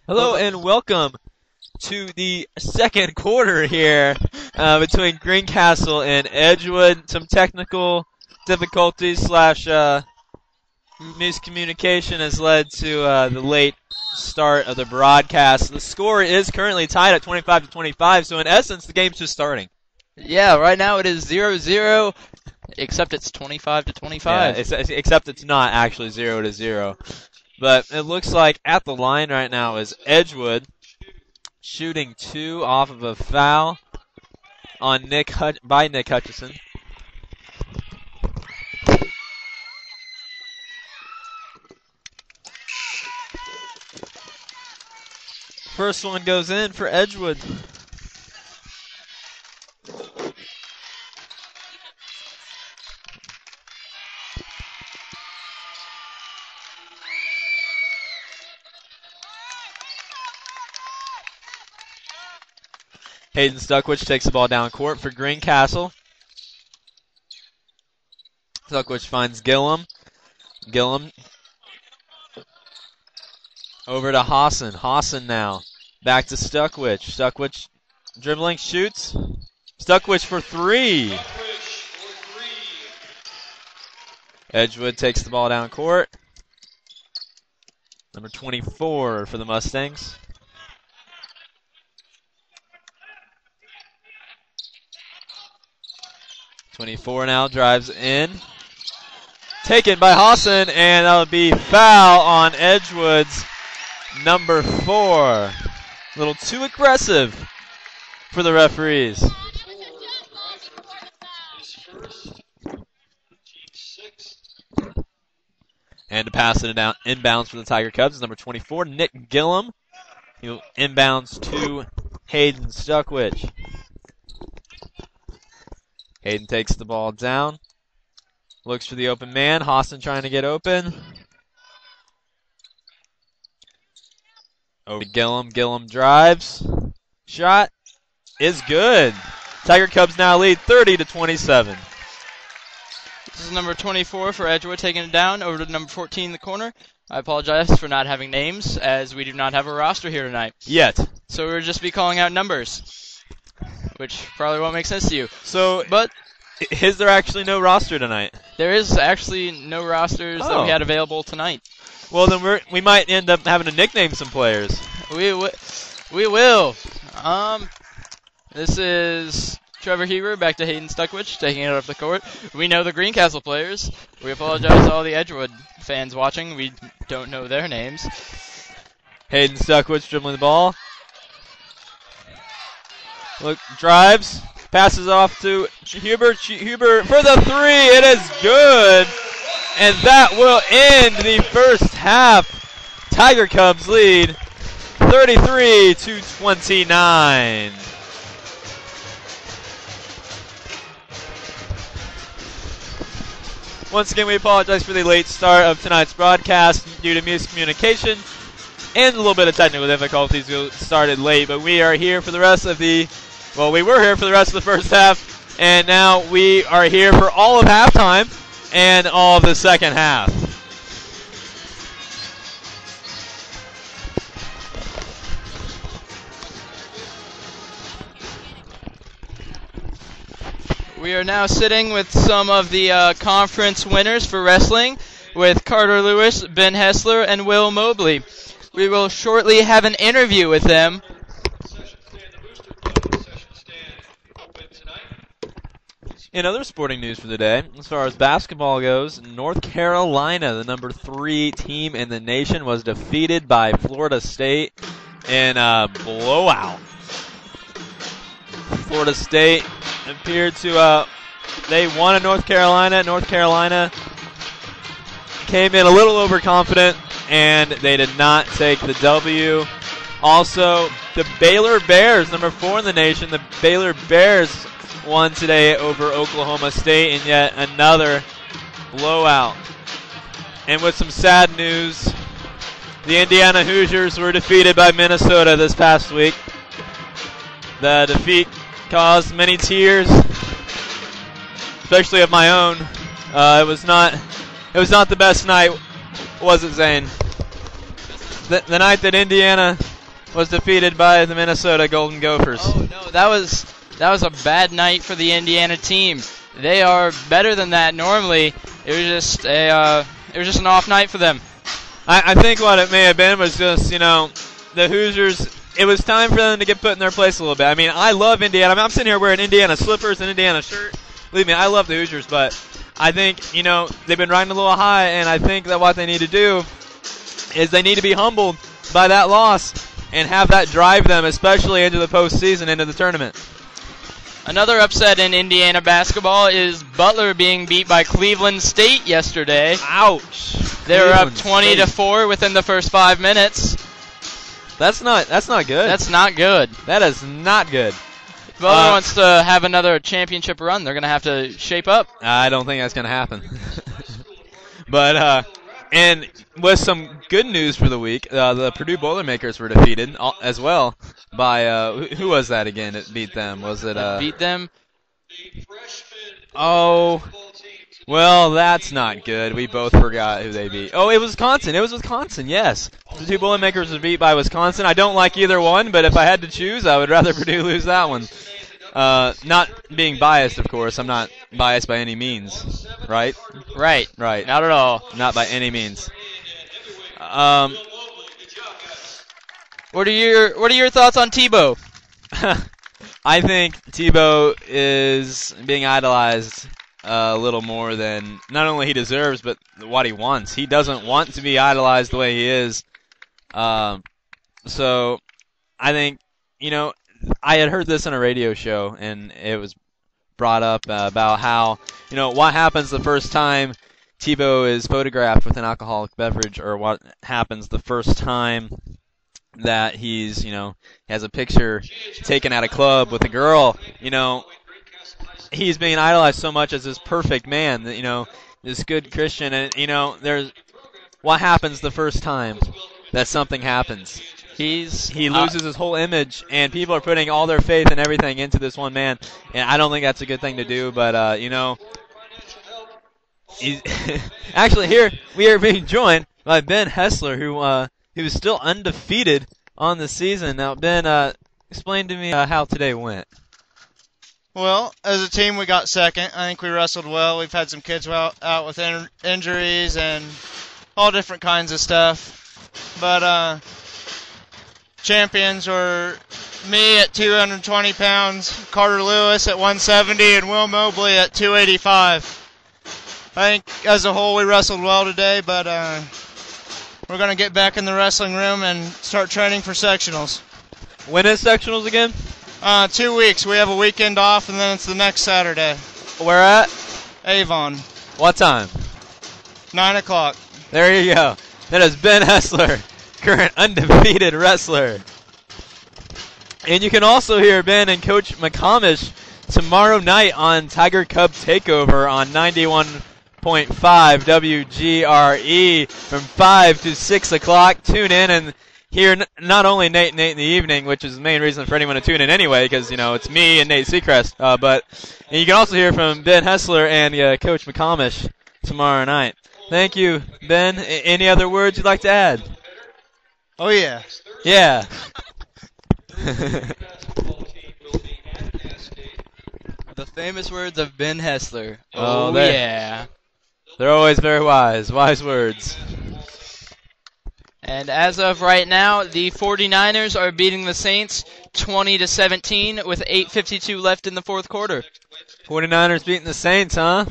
Hello and welcome to the second quarter here between Greencastle and Edgewood. Some technical difficulties slash miscommunication has led to the late start of the broadcast. The score is currently tied at 25-25, so in essence the game's just starting. Yeah, right now it is 0-0, except it's 25-25. Yeah, except it's not actually 0-0. But it looks like at the line right now is Edgewood shooting two off of a foul on by Nick Hutchison. First one goes in for Edgewood. Hayden Stuckwich takes the ball down court for Greencastle. Stuckwich finds Gillum. Gillum over to Hassan. Hassan now back to Stuckwich. Stuckwich dribbling, shoots. Stuckwich for three. Edgewood takes the ball down court. Number 24 for the Mustangs. 24 now drives in. Taken by Hassan, and that'll be foul on Edgewood's number 4. A little too aggressive for the referees. And to pass it down inbounds for the Tiger Cubs is number 24, Nick Gillum. He'll inbounds to Hayden Stuckwich. Hayden takes the ball down. Looks for the open man. Hassan trying to get open. Over to Gillum. Gillum drives. Shot is good. Tiger Cubs now lead 30-27. This is number 24 for Edgewood taking it down over to number 14 in the corner. I apologize for not having names, as we do not have a roster here tonight. Yet. So we'll just be calling out numbers, which probably won't make sense to you. So, but is there actually no roster tonight? There is actually no rosters that we had available tonight. Well, then we might end up having to nickname some players. We will. This is Trevor Heber back to Hayden Stuckwich taking it off the court. We know the Greencastle players. We apologize to all the Edgewood fans watching. We don't know their names. Hayden Stuckwich dribbling the ball. Look, drives. Passes off to Huber. Huber for the three. It is good. And that will end the first half. Tiger Cubs lead 33-29. Once again, we apologize for the late start of tonight's broadcast due to miscommunication and a little bit of technical difficulties. We started late, but we are here for the rest of the we were here for the rest of the first half, and now we are here for all of halftime and all of the second half. We are now sitting with some of the conference winners for wrestling with Carter Lewis, Ben Hessler, and Will Mobley. We will shortly have an interview with them. In other sporting news for the day, as far as basketball goes, North Carolina, the number 3 team in the nation, was defeated by Florida State in a blowout. Florida State appeared to, they won in North Carolina. North Carolina came in a little overconfident, and they did not take the W. Also, the Baylor Bears, number 4 in the nation, the Baylor Bears won today over Oklahoma State in yet another blowout. And with some sad news, the Indiana Hoosiers were defeated by Minnesota this past week. The defeat caused many tears, especially of my own. It was not the best night, was it, Zane? The night that Indiana was defeated by the Minnesota Golden Gophers. Oh no, that was a bad night for the Indiana team. They are better than that normally. It was just an off night for them. I think what it may have been was just, the Hoosiers, it was time for them to get put in their place a little bit. I mean, I love Indiana. I'm sitting here wearing Indiana slippers and Indiana shirt. Believe me, I love the Hoosiers, but I think, they've been riding a little high, and I think that what they need to do is they need to be humbled by that loss and have that drive them, especially into the postseason, into the tournament. Another upset in Indiana basketball is Butler being beat by Cleveland State yesterday. Ouch. They were up 20-4 within the first 5 minutes. That's not good. That's not good. That is not good. If Butler wants to have another championship run, they're going to have to shape up. I don't think that's going to happen. But, and with some good news for the week, the Purdue Boilermakers were defeated as well by, who was that again that beat them? Was it, beat them? Oh, well, that's not good. We both forgot who they beat. Oh, it was Wisconsin. It was Wisconsin, yes. The two Boilermakers were beat by Wisconsin. I don't like either one, but if I had to choose, I would rather Purdue lose that one. Not being biased, of course. I'm not biased by any means, right? Right. Not at all. Not by any means. What are your thoughts on Tebow? I think Tebow is being idolized a little more than not only he deserves, but what he wants. He doesn't want to be idolized the way he is. So I think, I had heard this on a radio show, and it was brought up about how, what happens the first time Tebow is photographed with an alcoholic beverage, or what happens the first time that he's, has a picture taken at a club with a girl. He's being idolized so much as this perfect man, this good Christian, and, there's what happens the first time that something happens. He loses his whole image, and people are putting all their faith and everything into this one man, and I don't think that's a good thing to do, but, actually, here we are being joined by Ben Hessler, who is still undefeated on the season. Now, Ben, explain to me how today went. Well, as a team, we got second. I think we wrestled well. We've had some kids out with injuries and all different kinds of stuff. But champions were me at 220 pounds, Carter Lewis at 170, and Will Mobley at 285. I think as a whole we wrestled well today, but we're going to get back in the wrestling room and start training for sectionals. When is sectionals again? 2 weeks. We have a weekend off, and then it's the next Saturday. Where at? Avon. What time? 9 o'clock. There you go. That is Ben Hessler, current undefeated wrestler. And you can also hear Ben and Coach McComish tomorrow night on Tiger Cubs Takeover on 91.5 WGRE from 5 to 6 o'clock. Tune in and hear not only Nate in the evening, which is the main reason for anyone to tune in anyway, because, it's me and Nate Seacrest. But you can also hear from Ben Hessler and Coach McComish tomorrow night. Thank you, Ben. Any other words you'd like to add? Oh, yeah. Yeah. The famous words of Ben Hessler. Oh, yeah. They're always very wise. Wise words. And as of right now, the 49ers are beating the Saints 20-17 with 8:52 left in the fourth quarter. 49ers beating the Saints, huh?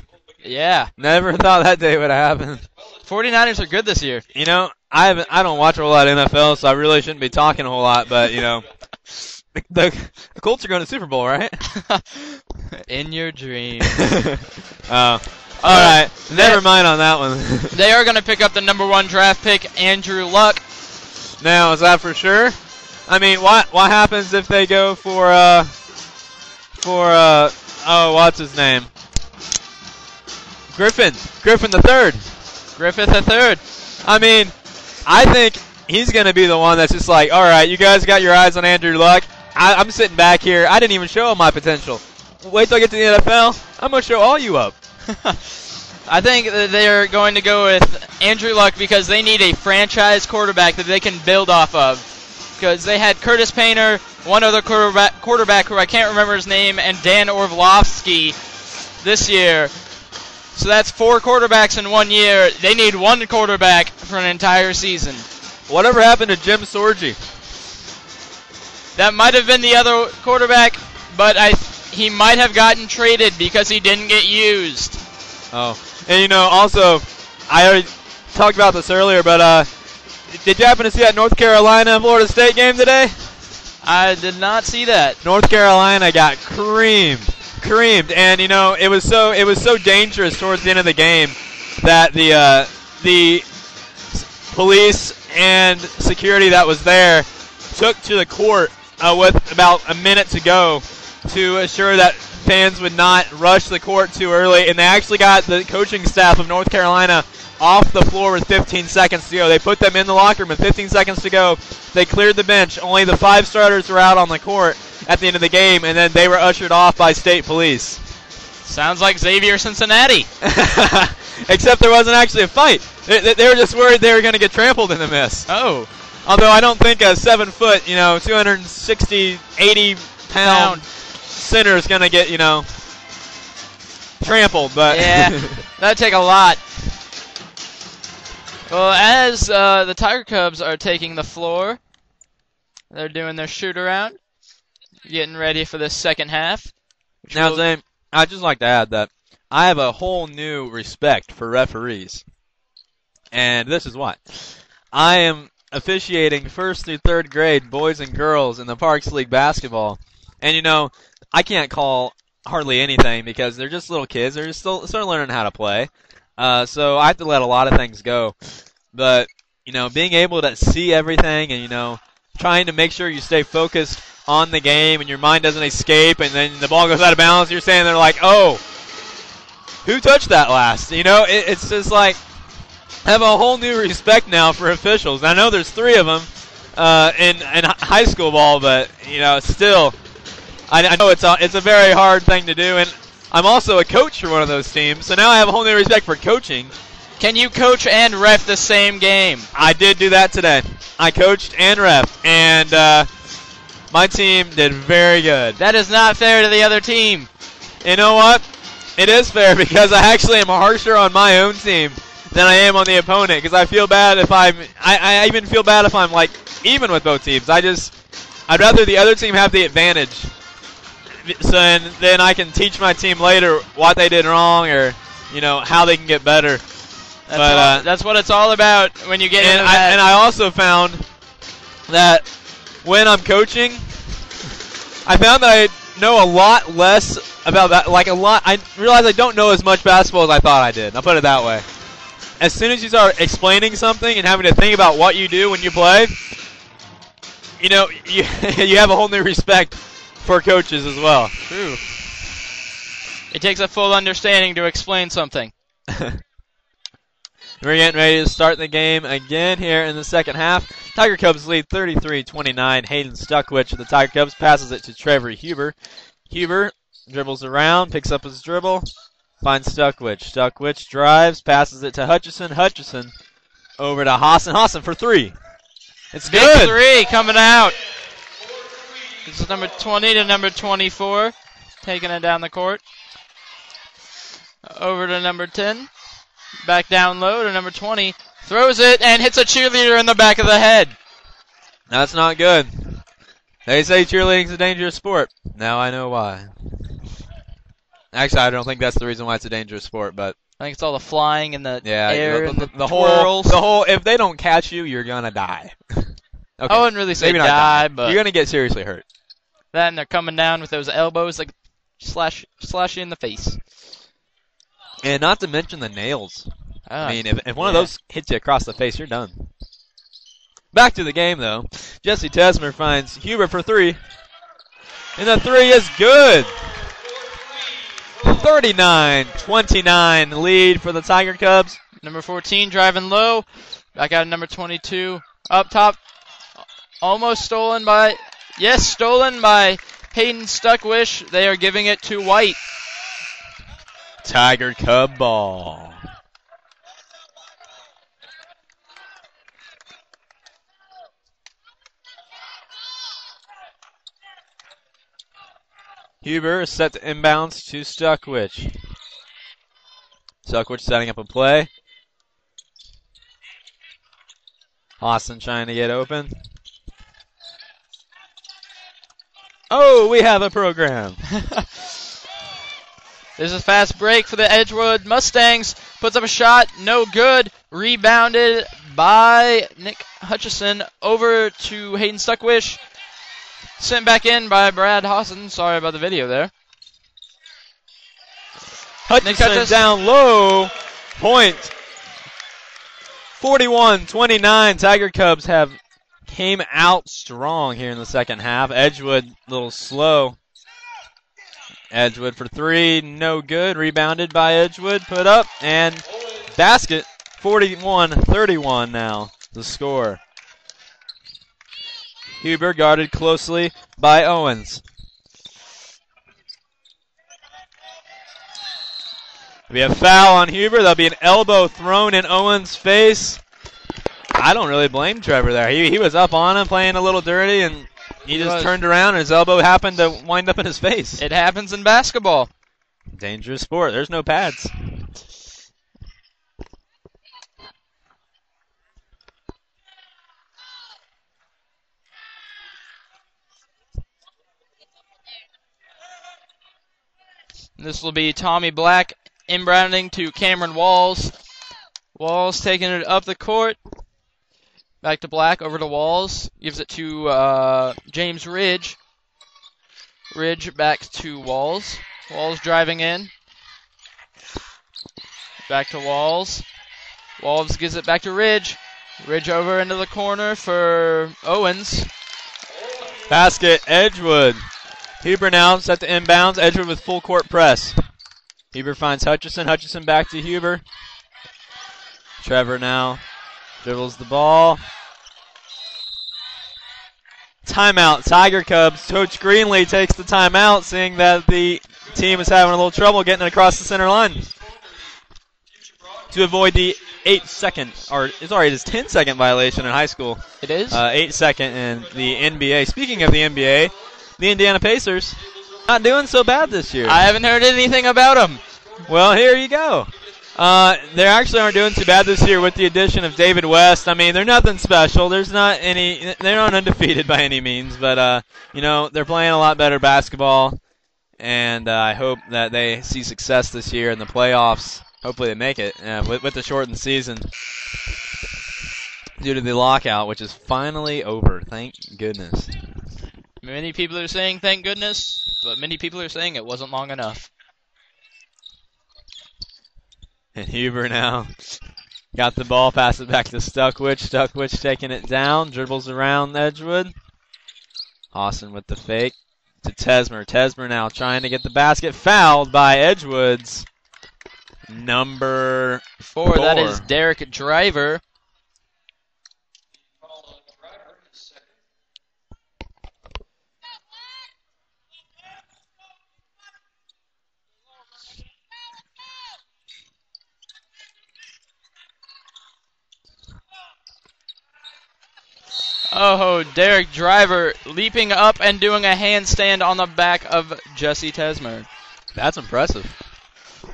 Yeah. Never thought that day would happen. 49ers are good this year. I don't watch a whole lot of NFL, so I really shouldn't be talking a whole lot, but, the Colts are going to the Super Bowl, right? In your dreams. All right, never mind on that one. They are going to pick up the number 1 draft pick, Andrew Luck. Now, is that for sure? I mean, what happens if they go for what's his name? Griffin the third. Griffith the third. I mean, I think he's going to be the one that's just like, all right, you guys got your eyes on Andrew Luck. I'm sitting back here. I didn't even show him my potential. Wait till I get to the NFL. I'm going to show all you up. I think that they're going to go with Andrew Luck because they need a franchise quarterback that they can build off of. because they had Curtis Painter, one other quarterback who I can't remember his name, and Dan Orlovsky this year. So that's 4 quarterbacks in 1 year. They need 1 quarterback for an entire season. Whatever happened to Jim Sorgi? That might have been the other quarterback, but he might have gotten traded because he didn't get used. Oh, and also, I already talked about this earlier, but did you happen to see that North Carolina Florida State game today? I did not see that. North Carolina got creamed, and it was so dangerous towards the end of the game that the police and security that was there took to the court with about a minute to go to assure that fans would not rush the court too early, and they actually got the coaching staff of North Carolina off the floor with 15 seconds to go. They put them in the locker room with 15 seconds to go. They cleared the bench. Only the 5 starters were out on the court at the end of the game, and then they were ushered off by state police. Sounds like Xavier Cincinnati. Except there wasn't actually a fight. They were just worried they were going to get trampled in the mess. Oh. Although I don't think a 7-foot, 260, 80-pound center is going to get, trampled. But yeah, that'd take a lot. Well, as the Tiger Cubs are taking the floor, they're doing their shoot-around, getting ready for the second half. Now, Zane, I'd just like to add that I have a whole new respect for referees. And this is why. I am officiating 1st through 3rd grade boys and girls in the Parks League basketball. And, I can't call hardly anything because they're just little kids. They're just still learning how to play. So I have to let a lot of things go. But, being able to see everything and, trying to make sure you stay focused on the game and your mind doesn't escape and then the ball goes out of bounds, you're standing there like, oh, who touched that last? It's just like, I have a whole new respect now for officials. I know there's 3 of them in high school ball, but, still, I know it's a very hard thing to do. And I'm also a coach for one of those teams, so now I have a whole new respect for coaching. Can you coach and ref the same game? I did do that today. I coached and ref, and my team did very good. That is not fair to the other team. You know what? It is fair because I actually am harsher on my own team than I am on the opponent because I feel bad if I even feel bad if I'm like even with both teams. I'd rather the other team have the advantage. So then I can teach my team later what they did wrong or, how they can get better. That's what it's all about when you get into that. And I also found that when I'm coaching, I found that I know a lot less about that. I realized I don't know as much basketball as I thought I did. I'll put it that way. As soon as you start explaining something and having to think about what you do when you play, you have a whole new respect for coaches as well. True. It takes a full understanding to explain something. We're getting ready to start the game again here in the second half. Tiger Cubs lead 33-29. Hayden Stuckwich of the Tiger Cubs passes it to Trevor Huber. Huber dribbles around, picks up his dribble, finds Stuckwich. Stuckwich drives, passes it to Hutchison. Hutchison over to Hassan. Hassan for 3. It's Big good. 3 coming out. This is number 20 to number 24. Taking it down the court. Over to number 10. Back down low to number 20. Throws it and hits a cheerleader in the back of the head. That's not good. They say cheerleading's a dangerous sport. Now I know why. Actually, I don't think that's the reason why it's a dangerous sport, but I think it's all the flying and the air and the whole, twirls. if they don't catch you, you're gonna die. Okay. I wouldn't really say Maybe not die, but you're gonna get seriously hurt. That and they're coming down with those elbows like slash you in the face. And not to mention the nails. I mean, if one of yeah. those hits you across the face, you're done. Back to the game, though. Jesse Tesmer finds Huber for 3. And the 3 is good. 39-29 lead for the Tiger Cubs. Number 14 driving low. Back out of number 22. Up top. Almost stolen by Hayden Stuckwich. They are giving it to White. Tiger Cub ball. Huber is set to inbounds to Stuckwich. Stuckwich setting up a play. Austin trying to get open. Oh, we have a program. There's a fast break for the Edgewood Mustangs. Puts up a shot, no good. Rebounded by Nick Hutchison over to Hayden Stuckwich. Sent back in by Brad Hawson. Sorry about the video there. Hutchison down low. Point. 41-29. Tiger Cubs have came out strong here in the second half. Edgewood a little slow. Edgewood for three, no good. Rebounded by Edgewood, put up, and basket. 41-31 now, the score. Huber guarded closely by Owens. We have foul on Huber. There'll be an elbow thrown in Owens' face. I don't really blame Trevor there. He was up on him, playing a little dirty, and he just turned around and his elbow happened to wind up in his face. It happens in basketball. Dangerous sport. There's no pads. This will be Tommy Black inbounding to Cameron Walls. Walls taking it up the court. Back to Black, over to Walls. Gives it to James Ridge. Ridge back to Walls. Walls driving in. Back to Walls. Walls gives it back to Ridge. Ridge over into the corner for Owens. Basket, Edgewood. Huber now set to inbounds. Edgewood with full court press. Huber finds Hutchison. Hutchison back to Huber. Trevor now dribbles the ball. Timeout, Tiger Cubs. Coach Greenlee takes the timeout, seeing that the team is having a little trouble getting it across the center line. To avoid the 8-second, or it's already his 10-second violation in high school. It is? 8-second in the NBA. Speaking of the NBA, the Indiana Pacers not doing so bad this year. I haven't heard anything about them. Well, here you go. They actually aren't doing too bad this year with the addition of David West. I mean, they're nothing special. They're not undefeated by any means, but they're playing a lot better basketball, and I hope that they see success this year in the playoffs. Hopefully they make it with the shortened season due to the lockout, which is finally over. Thank goodness. Many people are saying thank goodness, but many people are saying it wasn't long enough. And Huber now got the ball, pass it back to Stuckwich. Stuckwich taking it down, dribbles around Edgewood. Austin with the fake to Tesmer. Tesmer now trying to get the basket, fouled by Edgewood's number 4. That is Derek Driver. Oh, Derek Driver leaping up and doing a handstand on the back of Jesse Tesmer. That's impressive.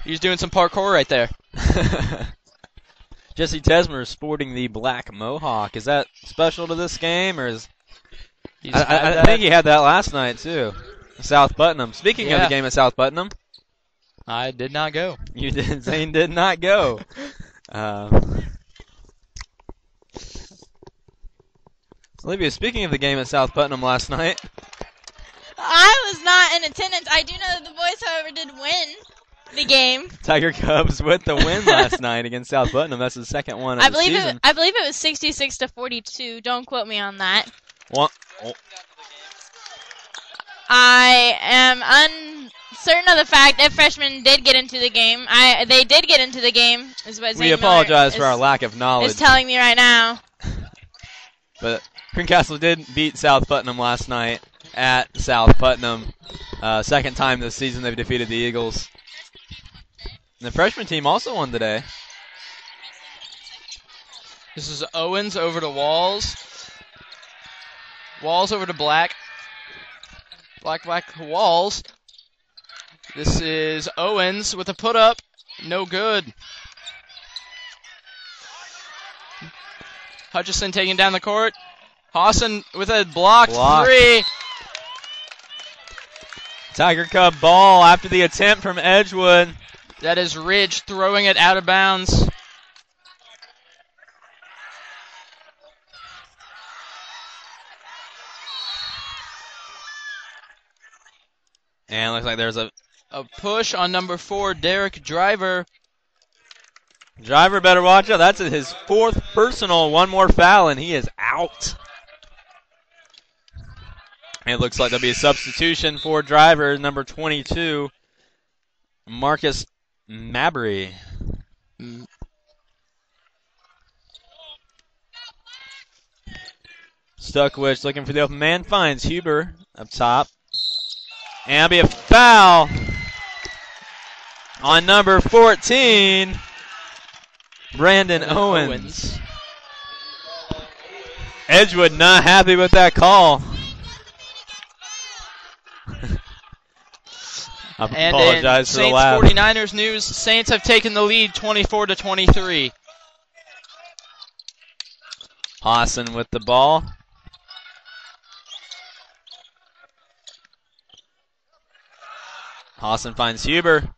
He's doing some parkour right there. Jesse Tesmer is sporting the black mohawk. Is that special to this game, or is? I think he had that last night too. South Putnam. Speaking of the game at South Putnam, I did not go. You did. Zane did not go. Olivia, speaking of the game at South Putnam last night. I was not in attendance. I do know that the boys, however, did win the game. Tiger Cubs with the win last night against South Putnam. That's the second one of the season. I believe it was 66-42. Don't quote me on that. I am uncertain of the fact if freshmen did get into the game. They did get into the game, is what Zane We apologize for our lack of knowledge. Is telling me right now. But Greencastle did beat South Putnam last night at South Putnam. Second time this season they've defeated the Eagles. And the freshman team also won today. This is Owens over to Walls. Walls over to Black. Black to Walls. This is Owens with a put up. No good. Hutchison taking down the court. Hawson with a blocked three. Tiger Cub ball after the attempt from Edgewood. That is Ridge throwing it out of bounds. And looks like there's a push on number 4, Derek Driver. Driver better watch out. That's his 4th personal. One more foul, and he is out. And it looks like there'll be a substitution for Driver, number 22, Marcus Mabry. Stuckwich looking for the open man. Finds Huber up top. And it'll be a foul on number 14, Brandon Owens. Edgewood not happy with that call. I apologize for the laugh. Saints 49ers news, Saints have taken the lead 24-23. Hawson with the ball. Hawson finds Huber.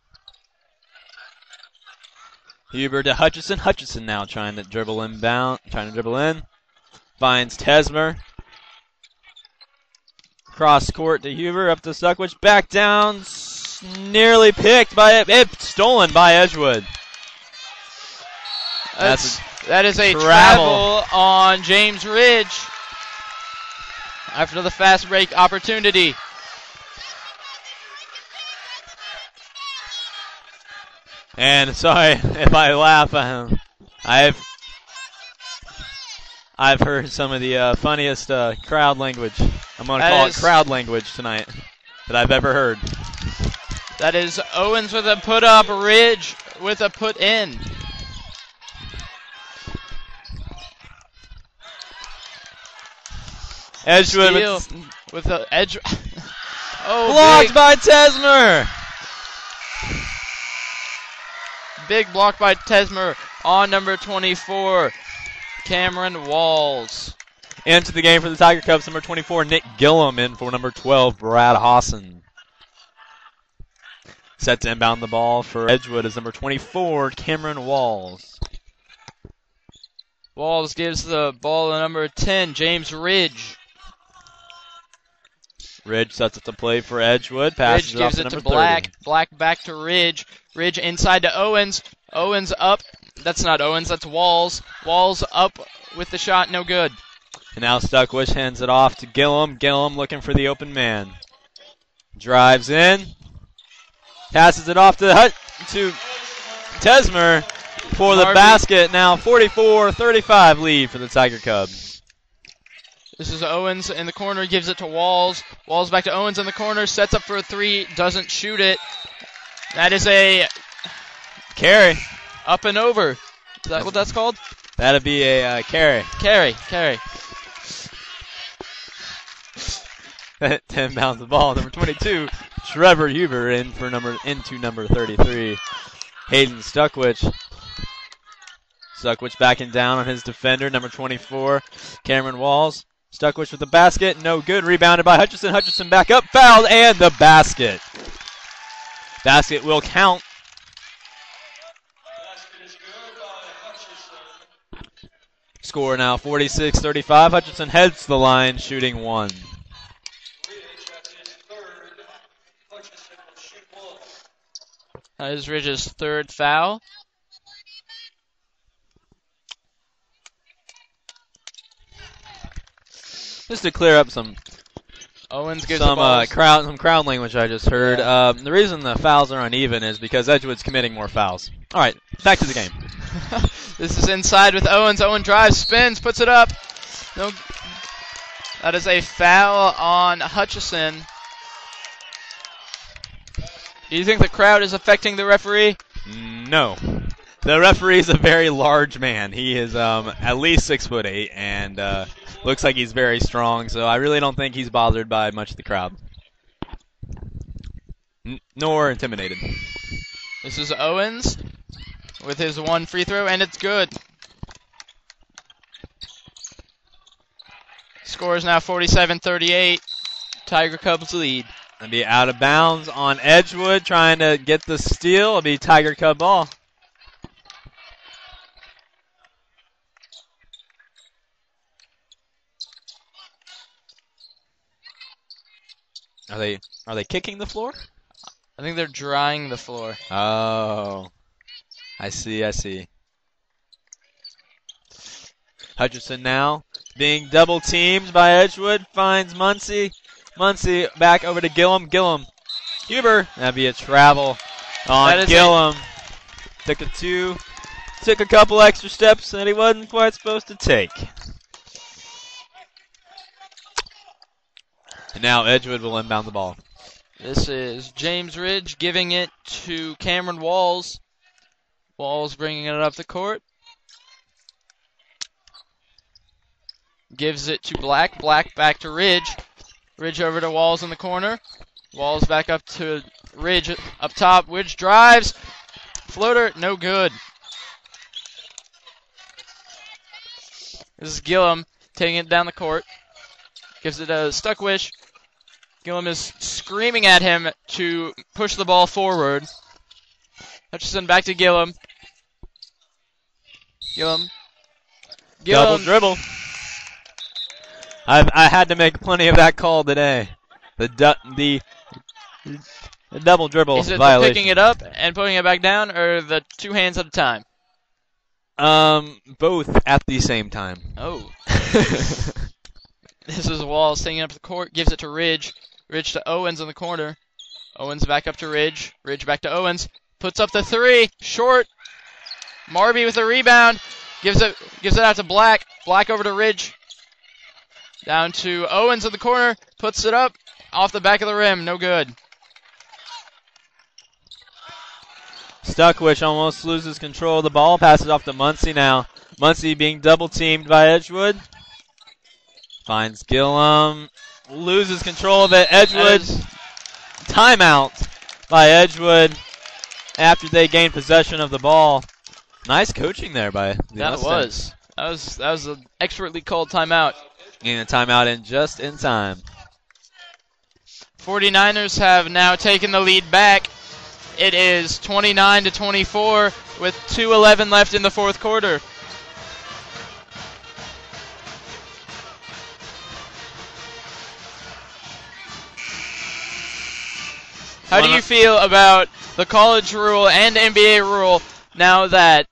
Huber to Hutchison. Hutchison now trying to dribble in. Finds Tesmer. Cross court to Huber. Up to Stuckwich. Back down. Nearly picked by stolen by Edgewood. That is a travel on James Ridge after the fast break opportunity. And sorry if I laugh. I've heard some of the funniest crowd language. I'm going to call it crowd language tonight that I've ever heard. That is Owens with a put up, Ridge with a put in. Edgewood with the edge. Blocked by Tesmer. Big block by Tesmer on number 24, Cameron Walls. Into the game for the Tiger Cubs, number 24, Nick Gillum in for number 12, Brad Hawson. Set to inbound the ball for Edgewood is number 24, Cameron Walls. Walls gives the ball to number 10, James Ridge. Ridge sets up the play for Edgewood. Passes Ridge gives it it to 30. Black back to Ridge. Ridge inside to Owens. Owens up. That's not Owens, that's Walls. Walls up with the shot, no good. And now Stuckwich hands it off to Gillum. Gillum looking for the open man. Drives in. Passes it off to Tesmer for the basket. Now 44-35 lead for the Tiger Cubs. This is Owens in the corner, gives it to Walls. Walls back to Owens in the corner, sets up for a three, doesn't shoot it. That is a carry. Up and over. Is that what that's called? That'd be a carry. Carry. 10 bounds the ball. Number 22, Trevor Huber into number 33, Hayden Stuckwich. Stuckwich backing down on his defender, number 24, Cameron Walls. Stuckwich with the basket, no good. Rebounded by Hutchison. Hutchison back up, fouled, and the basket. Basket will count. Score now 46-35. Hutchison heads to the line, shooting one. That is Ridge's third foul. Just to clear up some crowd language I just heard. Yeah. The reason the fouls are uneven is because Edgewood's committing more fouls. All right, back to the game. This is inside with Owens. Owen drives, spins, puts it up. No, that is a foul on Hutchison. Do you think the crowd is affecting the referee? No. The referee is a very large man. He is at least 6'8", and looks like he's very strong, so I really don't think he's bothered by much of the crowd. nor intimidated. This is Owens with his one free throw, and it's good. Score is now 47-38. Tiger Cubs lead. It'll be out of bounds on Edgewood, trying to get the steal. It'll be Tiger Cub ball. Are they kicking the floor? I think they're drying the floor. Oh, I see. Hutchinson now being double teamed by Edgewood, finds Muncie. Muncie back over to Gillum. Gillum, Huber. That'd be a travel on Gillum. Took a couple extra steps that he wasn't quite supposed to take. And now Edgewood will inbound the ball. This is James Ridge giving it to Cameron Walls. Walls bringing it up the court. Gives it to Black. Black back to Ridge. Ridge over to Walls in the corner. Walls back up to Ridge up top. Ridge drives. Floater, no good. This is Gillum taking it down the court. Gives it to Stuckwish. Gillum is screaming at him to push the ball forward. Hutchison back to Gillum. Gillum. Double dribble. I had to make plenty of that call today. The double dribble is it violation. Picking it up and putting it back down, or the two hands at a time? Both at the same time. Oh. This is Walls taking it up the court, gives it to Ridge. Ridge to Owens in the corner. Owens back up to Ridge. Ridge back to Owens. Puts up the three. Short. Marby with the rebound. Gives it out to Black. Black over to Ridge. Down to Owens in the corner. Puts it up. Off the back of the rim. No good. Stuckwish almost loses control of the ball. Passes off to Muncie now. Muncie being double teamed by Edgewood. Finds Gillum. Loses control of it. Edgewood. Timeout by Edgewood after they gained possession of the ball. Nice coaching there by the Mustangs. That was an expertly called timeout. Getting a timeout in just in time. 49ers have now taken the lead back. It is 29-24 with 2:11 left in the fourth quarter. How do you feel about the college rule and NBA rule now that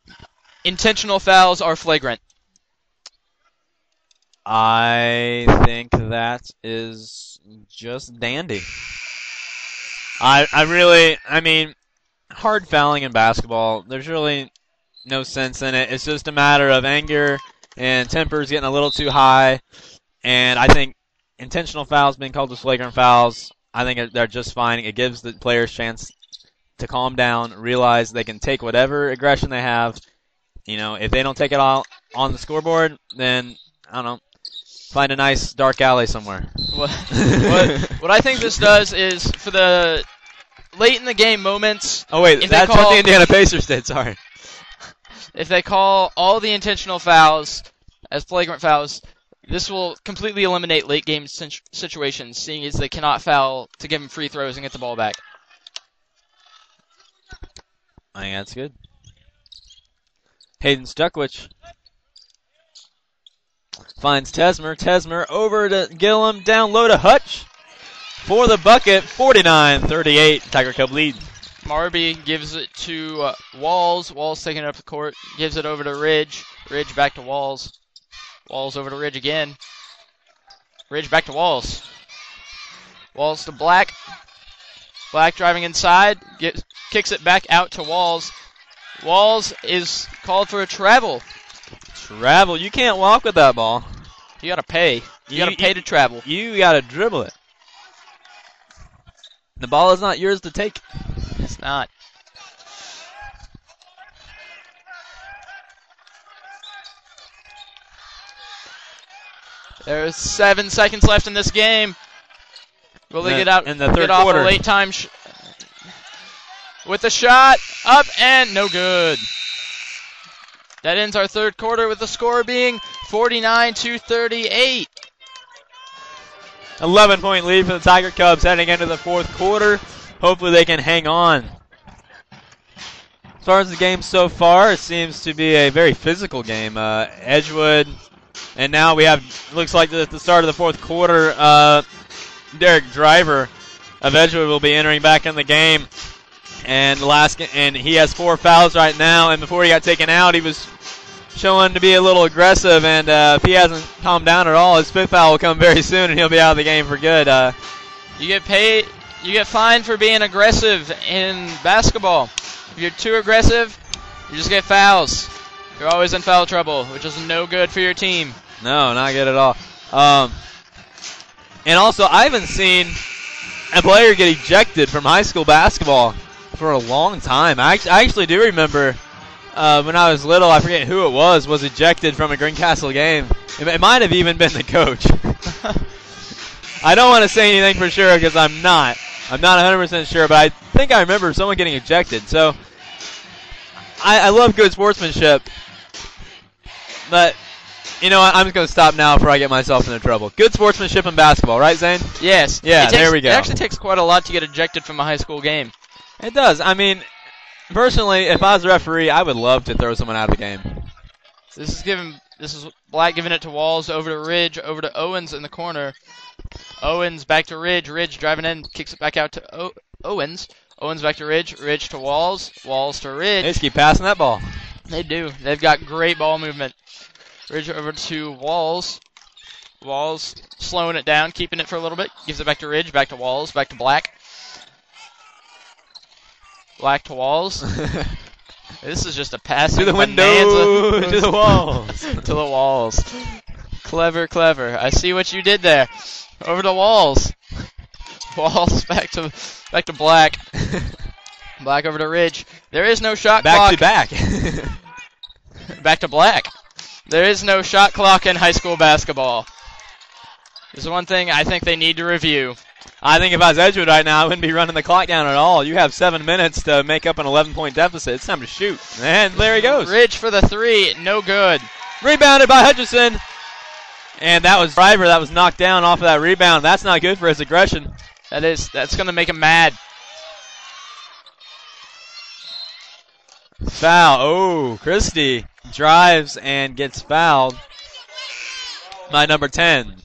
intentional fouls are flagrant? I think that is just dandy. I mean, hard fouling in basketball, there's really no sense in it. It's just a matter of anger and tempers getting a little too high. And I think intentional fouls being called as flagrant fouls, I think they're just fine. It gives the players a chance to calm down, realize they can take whatever aggression they have. You know, if they don't take it all on the scoreboard, then, I don't know, find a nice dark alley somewhere. What I think this does is for the late in the game moments. Oh, wait, that's what the Indiana Pacers did, sorry. If they call all the intentional fouls as flagrant fouls, this will completely eliminate late game situations, seeing as they cannot foul to give them free throws and get the ball back. I think that's good. Hayden Stuckwich finds Tesmer. Tesmer over to Gillum. Down low to Hutch for the bucket. 49-38. Tiger Cub lead. Marby gives it to Walls. Walls taking it up the court. Gives it over to Ridge. Ridge back to Walls. Walls over to Ridge again. Ridge back to Walls. Walls to Black. Black driving inside. Kicks it back out to Walls. Walls is called for a travel. Travel? You can't walk with that ball. You gotta pay. You gotta pay to travel. You gotta dribble it. The ball is not yours to take. It's not. There's 7 seconds left in this game. Will they get out in the third off quarter? A late time with the shot. Up and no good. That ends our third quarter with the score being 49-38. 11-point lead for the Tiger Cubs heading into the fourth quarter. Hopefully they can hang on. As far as the game so far, it seems to be a very physical game. Edgewood, and now we have, looks like at the start of the fourth quarter, Derek Driver of Edgewood will be entering back in the game. And he has 4 fouls right now, and before he got taken out, he was showing to be a little aggressive, and if he hasn't calmed down at all, his 5th foul will come very soon, and he'll be out of the game for good. You get fined for being aggressive in basketball. If you're too aggressive, you just get fouls. You're always in foul trouble, which is no good for your team. No, not good at all. And also, I haven't seen a player get ejected from high school basketball for a long time. I actually do remember when I was little, I forget who it was ejected from a Greencastle game. It might have even been the coach. I don't want to say anything for sure because I'm not 100% sure, but I think I remember someone getting ejected. So I love good sportsmanship, but you know what? I'm just going to stop now before I get myself into trouble. Good sportsmanship in basketball, right, Zane? Yes. Yeah, there we go. It actually takes quite a lot to get ejected from a high school game. It does. I mean, personally, if I was a referee, I would love to throw someone out of the game. This is Black giving it to Walls, over to Ridge, over to Owens in the corner. Owens back to Ridge. Ridge driving in, kicks it back out to Owens. Owens back to Ridge. Ridge to Walls. Walls to Ridge. They just keep passing that ball. They do. They've got great ball movement. Ridge over to Walls. Walls slowing it down, keeping it for a little bit. Gives it back to Ridge, back to Walls, back to Black. Black to Walls. This is just a pass to the window, to the walls. To the walls. Clever, clever. I see what you did there. Over to Walls. Walls back to Black. Black over to Ridge. There is no shot clock. Back to back. Back to Black. There is no shot clock in high school basketball. This is one thing I think they need to review. I think if I was Edgewood right now, I wouldn't be running the clock down at all. You have 7 minutes to make up an 11-point deficit. It's time to shoot. And there he goes. Ridge for the 3. No good. Rebounded by Hutchison. And that was Driver that was knocked down off of that rebound. That's not good for his aggression. That's going to make him mad. Foul. Oh, Christie drives and gets fouled by number 10.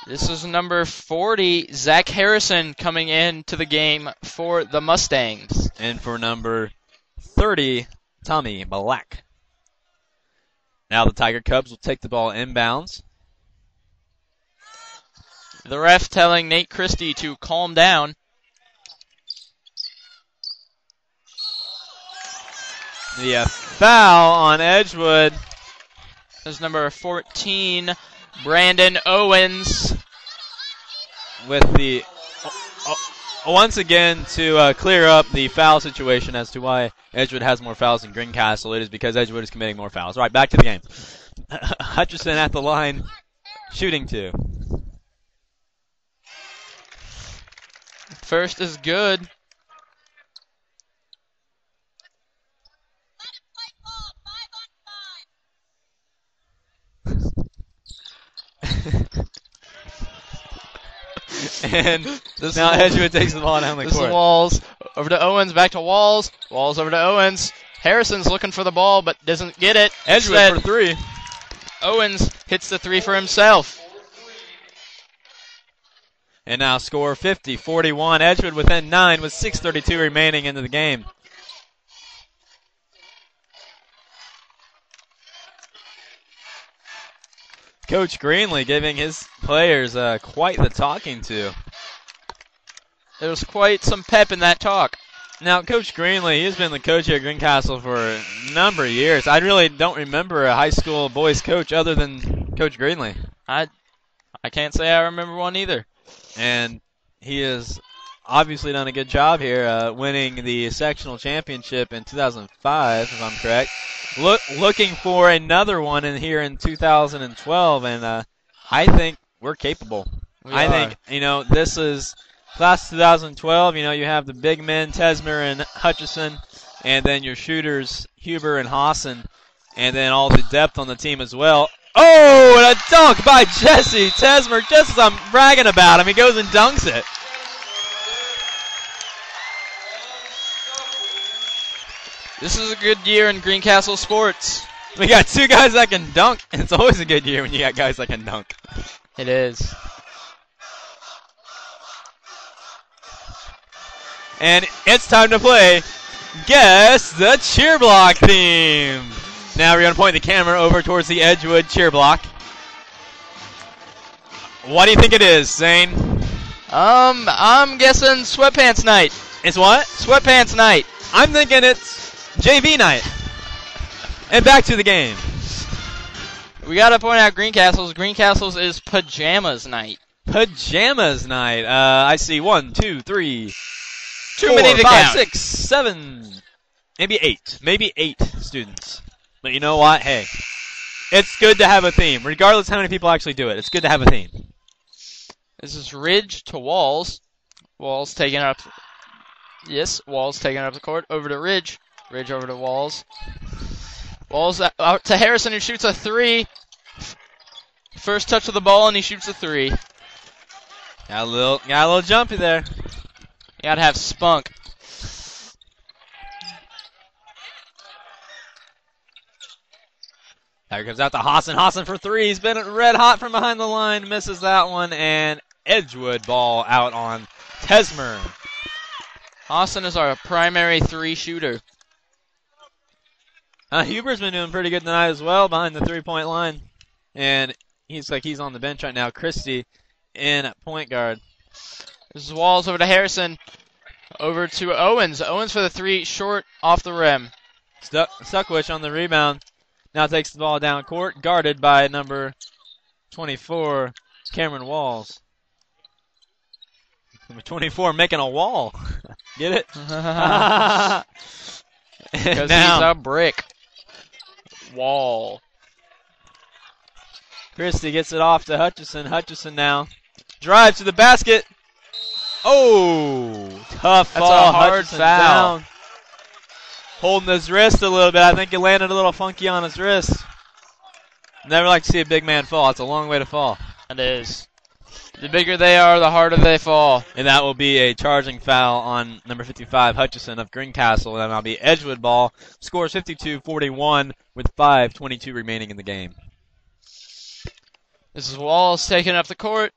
This is number 40, Zach Harrison, coming into the game for the Mustangs. And for number 30, Tommy Black. Now the Tiger Cubs will take the ball inbounds. The ref telling Nate Christie to calm down. The foul on Edgewood. There's number 14, Brandon Owens. With the, once again, to clear up the foul situation as to why Edgewood has more fouls than Greencastle, it is because Edgewood is committing more fouls. All right, back to the game. Hutchison at the line, shooting 2. First is good. And now Edgewood takes the ball down the court. This is Walls. Over to Owens, back to Walls. Walls over to Owens. Harrison's looking for the ball, but doesn't get it. Edgewood Instead, for 3. Owens hits the 3 for himself. And now score 50-41. Edgewood within 9 with 6:32 remaining into the game. Coach Greenlee giving his players quite the talking to. There was quite some pep in that talk. Now, Coach Greenlee, he's been the coach here at Greencastle for a number of years. I really don't remember a high school boys coach other than Coach Greenlee. I can't say I remember one either. And he has obviously done a good job here, winning the sectional championship in 2005, if I'm correct. Looking for another one in here in 2012, and I think we're capable. We I are. think, this is Class 2012, you have the big men, Tesmer and Hutchison, and then your shooters, Huber and Hassan, and then all the depth on the team as well. Oh, and a dunk by Jesse Tesmer, just as I'm bragging about him. He goes and dunks it. This is a good year in Greencastle sports. We got two guys that can dunk. It's always a good year when you got guys that can dunk. It is. And it's time to play Guess the Cheer Block theme. Now we're going to point the camera over towards the Edgewood cheer block. What do you think it is, Zane? I'm guessing sweatpants night. It's what? Sweatpants night. I'm thinking it's JV night. And back to the game. We got to point out Greencastle's is pajamas night. Pajamas night. I see 1, 2, 3, Too 4, many to 5, count. 6, 7, maybe 8. Maybe 8 students. But you know what? Hey, it's good to have a theme. Regardless how many people actually do it, it's good to have a theme. This is Ridge to Walls. Walls taking up. Yes, Walls taking up the court. Over to Ridge. Ridge over to Walls. Walls out to Harrison, who shoots a 3. First touch of the ball, and he shoots a 3. Got a little jumpy there. You gotta have spunk. There comes out to Hassan. Hassan for 3. He's been red hot from behind the line. Misses that one. And Edgewood ball out on Tesmer. Hassan is our primary 3 shooter. Huber's been doing pretty good tonight as well behind the 3-point line. And he's on the bench right now. Christie in at point guard. This is Walls over to Harrison. Over to Owens. Owens for the 3, short off the rim. Stuckwich on the rebound. Now takes the ball down court, guarded by number 24, Cameron Walls. Number 24 making a wall. Get it? Because he's a brick. Wall. Christie gets it off to Hutchison. Hutchison now drives to the basket. Oh, tough That's fall. a hard Hutchison foul. down. Holding his wrist a little bit. I think it landed a little funky on his wrist. Never like to see a big man fall. It's a long way to fall. It is. The bigger they are, the harder they fall. And that will be a charging foul on number 55, Hutchison of Greencastle. And that'll be Edgewood ball. Scores 52-41 with 5:22 remaining in the game. This is Walls taking up the court.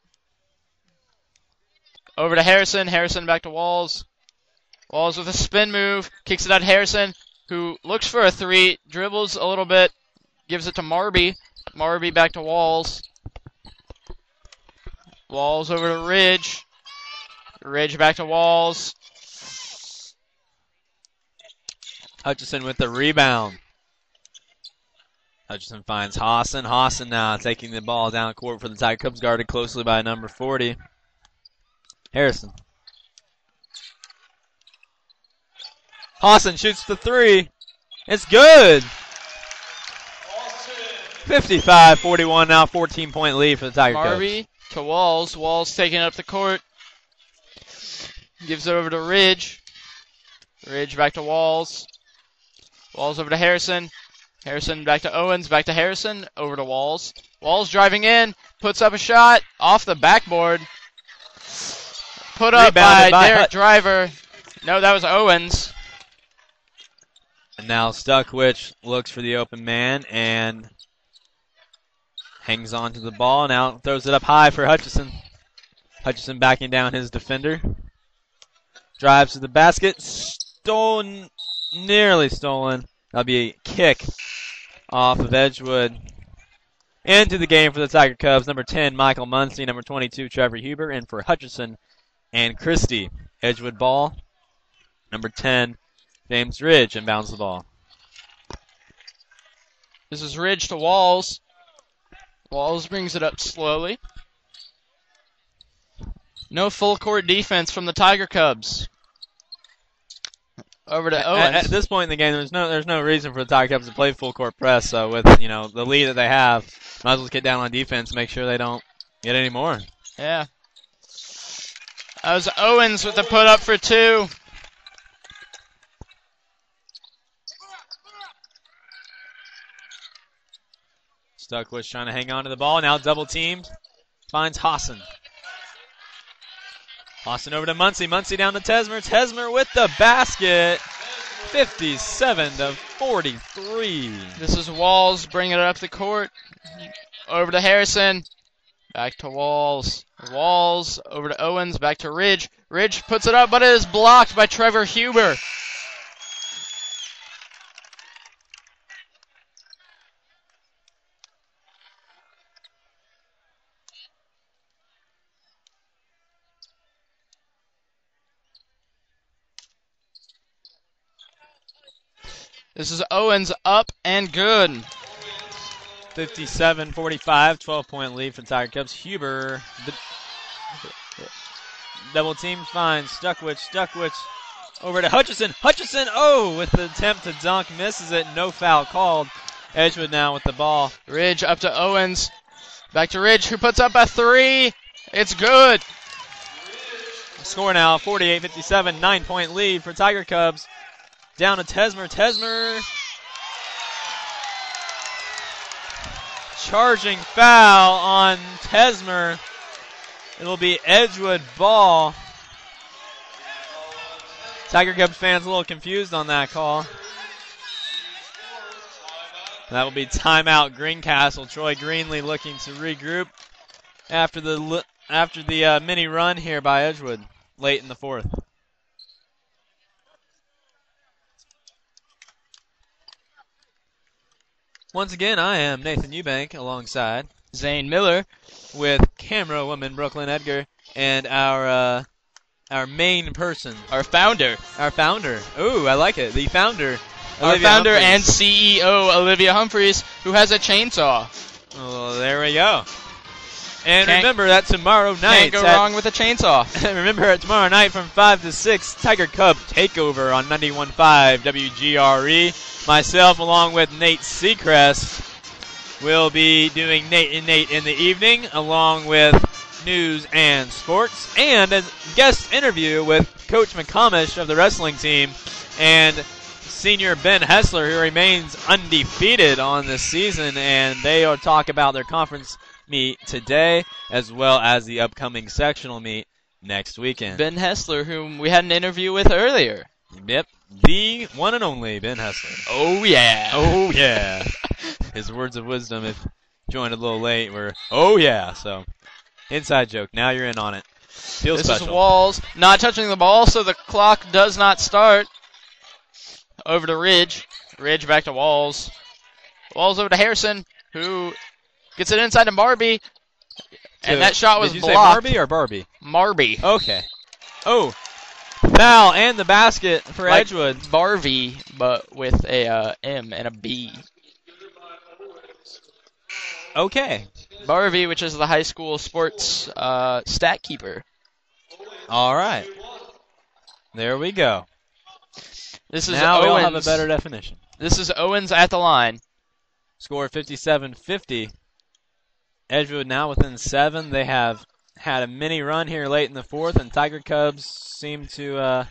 Over to Harrison. Harrison back to Walls. Walls with a spin move. Kicks it out to Harrison, who looks for a 3. Dribbles a little bit. Gives it to Marby. Marby back to Walls. Walls over to Ridge. Ridge back to Walls. Hutchison with the rebound. Hutchison finds Hassan. Hassan now taking the ball down court for the Tiger Cubs, guarded closely by number 40. Harrison. Hassan shoots the 3. It's good. 55-41 now, 14-point lead for the Tiger Cubs. Marby to Walls. Walls taking up the court. Gives it over to Ridge. Ridge back to Walls. Walls over to Harrison. Harrison back to Owens. Back to Harrison. Over to Walls. Walls driving in. Puts up a shot. Off the backboard. Put up by Derek Driver. No, that was Owens. And now Stuckwich looks for the open man and hangs on to the ball. Now throws it up high for Hutchison. Hutchison backing down his defender. Drives to the basket. Stolen. Nearly stolen. That'll be a kick off of Edgewood. Into the game for the Tiger Cubs. Number 10, Michael Muncie. Number 22, Trevor Huber. And for Hutchison and Christie. Edgewood ball. Number 10, James Ridge, inbounds the ball. This is Ridge to Walls. Walls brings it up slowly. No full court defense from the Tiger Cubs. Over to Owens. At this point in the game, there's no reason for the Tiger Cubs to play full court press. So with the lead that they have, might as well get down on defense, make sure they don't get any more. Yeah. That was Owens with the put up for 2. Stuckwich trying to hang on to the ball. Now double teamed. Finds Hassan. Hassan over to Muncie. Muncie down to Tesmer. Tesmer with the basket. 57-43. This is Walls bringing it up the court. Over to Harrison. Back to Walls. Walls over to Owens. Back to Ridge. Ridge puts it up, but it is blocked by Trevor Huber. This is Owens up and good. 57-45, 12-point lead for the Tiger Cubs. Huber, double team finds Stuckwich over to Hutchison. Hutchison, with the attempt to dunk, misses it. No foul called. Edgewood now with the ball. Ridge up to Owens. Back to Ridge, who puts up a 3. It's good. Score now, 48-57, 9-point lead for Tiger Cubs. Down to Tesmer. Tesmer. Charging foul on Tesmer. It'll be Edgewood ball. Tiger Cubs fans a little confused on that call. That will be timeout Greencastle. Troy Greenlee looking to regroup after the mini run here by Edgewood late in the 4th. Once again, I am Nathan Eubank alongside Zane Miller with camera woman Brooklyn Edgar and our main person, our founder. Ooh, I like it. The founder. Our Olivia founder Humphreys. and CEO Olivia Humphreys, who has a chainsaw. Oh, there we go. And Can't- remember that tomorrow night. Can't go wrong with a chainsaw. Remember tomorrow night from 5 to 6, Tiger Cub Takeover on 91.5 WGRE. Myself, along with Nate Seacrest, will be doing Nate and Nate in the evening, along with news and sports, and a guest interview with Coach McComish of the wrestling team, and senior Ben Hessler, who remains undefeated on this season, and they will talk about their conference meet today, as well as the upcoming sectional meet next weekend. Ben Hessler, whom we had an interview with earlier. Yep, the one and only Ben Hessler. Oh, yeah. Oh, yeah. His words of wisdom, if joined a little late, were, oh, yeah. So, inside joke. Now you're in on it. Feels This special. is Walls not touching the ball, so the clock does not start. Over to Ridge. Ridge back to Walls. Walls over to Harrison, who gets it inside to Marby. And that shot was Did you blocked. say Marby or Barbie? Marby. Okay. Oh, foul and the basket for Like Edgewood. Barvey, but with a M and a B. Okay. Barvey, which is the high school sports stat keeper. All right. There we go. This is Now we'll Owens. have a better definition. This is Owens at the line. Score 57-50. Edgewood now within 7. They have had a mini run here late in the 4th, and Tiger Cubs seem to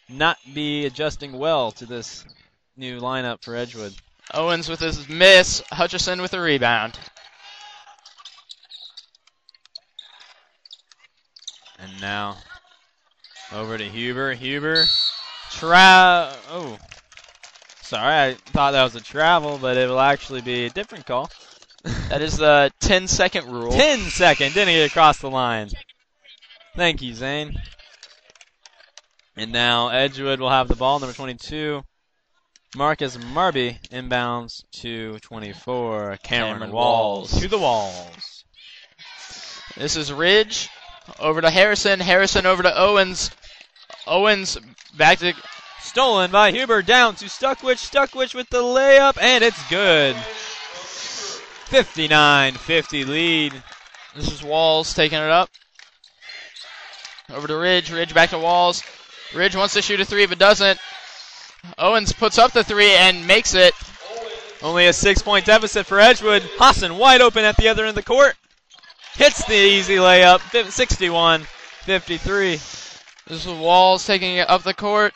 not be adjusting well to this new lineup for Edgewood. Owens with his miss. Hutchison with a rebound. And now over to Huber. Huber. Sorry, I thought that was a travel, but it will actually be a different call. That is the 10-second rule. 10-second. Didn't get across the line. Thank you, Zane. And now Edgewood will have the ball, number 22. Marcus Marby inbounds to 24. Cameron Walls to the Walls. This is Ridge. Over to Harrison. Harrison over to Owens. Owens back to... Stolen by Huber, down to Stuckwich. Stuckwich with the layup, and it's good. 59-50 lead. This is Walls taking it up. Over to Ridge. Ridge back to Walls. Ridge wants to shoot a 3 but doesn't. Owens puts up the 3 and makes it. Only a 6-point deficit for Edgewood. Hassan wide open at the other end of the court. Hits the easy layup. 53. This is Walls taking it up the court.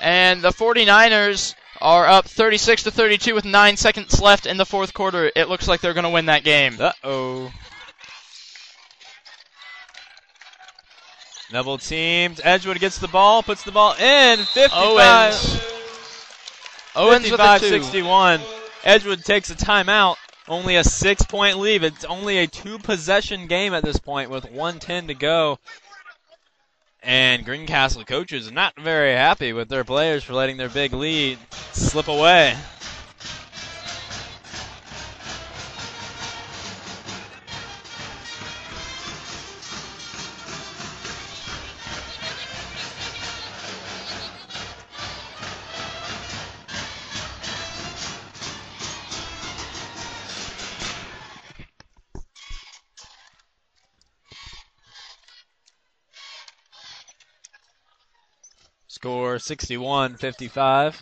And the 49ers are up 36-32 with 9 seconds left in the fourth quarter. It looks like they're going to win that game. Uh-oh. Double teamed. Edgewood gets the ball, puts the ball in. 55. Owens with a 61. Edgewood takes a timeout. Only a 6-point lead. It's only a 2-possession game at this point with 1:10 to go. And Greencastle coaches are not very happy with their players for letting their big lead slip away. Score 61-55.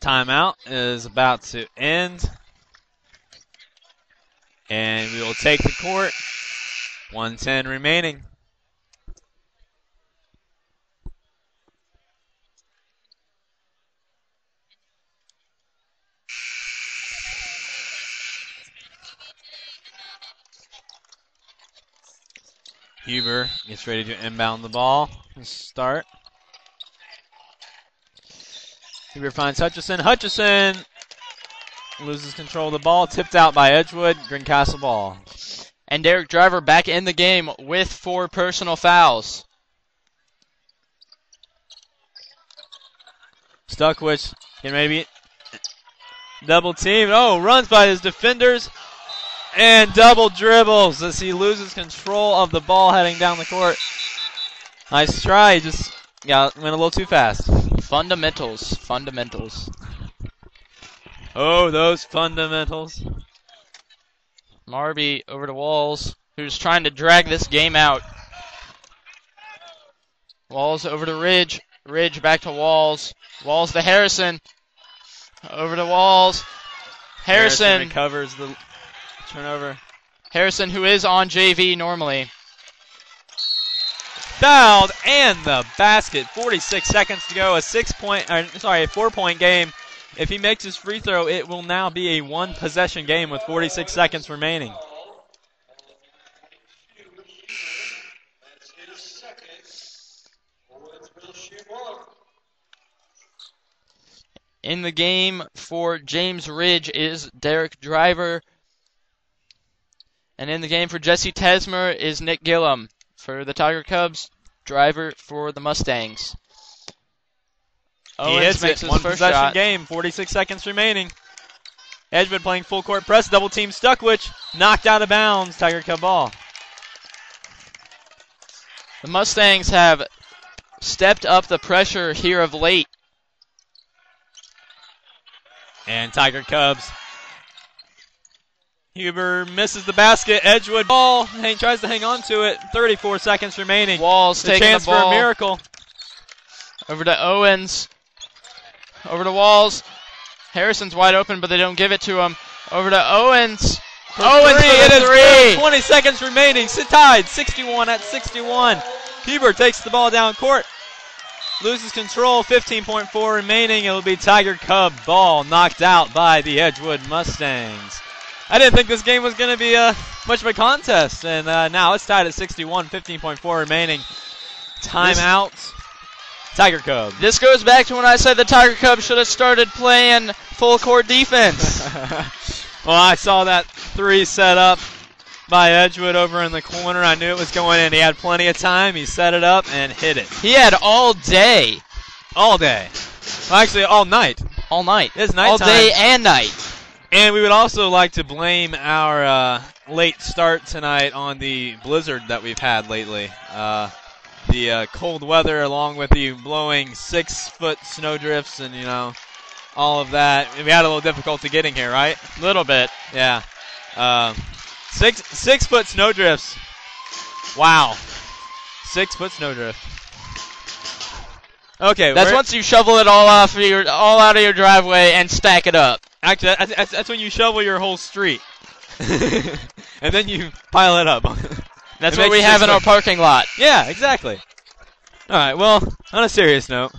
Timeout is about to end. And we will take the court. 1:10 remaining. Huber gets ready to inbound the ball. Start. Huber finds Hutchison. Hutchison loses control of the ball. Tipped out by Edgewood. Greencastle ball. And Derek Driver back in the game with 4 personal fouls. Stuckwich can maybe double team. Oh, runs by his defenders. And double dribbles as he loses control of the ball heading down the court. Nice try. He just went a little too fast. Fundamentals. Oh, those fundamentals. Marby over to Walls, who's trying to drag this game out. Walls over to Ridge. Ridge back to Walls. Walls to Harrison. Over to Walls. Harrison recovers the turnover. Harrison, who is on JV normally. Fouled and the basket. 46 seconds to go. A 4-point game. If he makes his free throw, it will now be a 1-possession game with 46 seconds remaining. In the game for James Ridge is Derek Driver. And in the game for Jesse Tesmer is Nick Gillum. For the Tiger Cubs, Driver for the Mustangs. He hits it. 1-possession game. 46 seconds remaining. Edgewood playing full court press. Double team Stuckwich. Knocked out of bounds. Tiger Cub ball. The Mustangs have stepped up the pressure here of late. And Tiger Cubs. Huber misses the basket. Edgewood ball. Tries to hang on to it. 34 seconds remaining. Walls taking chance the ball. for a miracle. Over to Owens. Over to Walls. Harrison's wide open, but they don't give it to him. Over to Owens. Owens for the three. 20 seconds remaining. Tied 61-61. Huber takes the ball down court. Loses control. 15.4 remaining. It'll be Tiger Cub ball knocked out by the Edgewood Mustangs. I didn't think this game was going to be much of a contest. And now it's tied at 61. 15.4 remaining. Timeout. Tiger Cub. This goes back to when I said the Tiger Cubs should have started playing full court defense. Well, I saw that 3 set up by Edgewood over in the corner. I knew it was going in. He had plenty of time. He set it up and hit it. He had all day. All day. Well, actually, all night. All night. It's nighttime. All day and night. And we would also like to blame our late start tonight on the blizzard that we've had lately. The cold weather along with the blowing 6-foot snowdrifts and, all of that. We had a little difficulty getting here, right? A little bit. Yeah. 6-foot snowdrifts. Wow. 6-foot snowdrift. Okay. That's once you shovel it all out of your driveway and stack it up. Actually, that's when you shovel your whole street. and then you pile it up. That's what we have in our parking lot. Yeah, exactly. All right, well, on a serious note,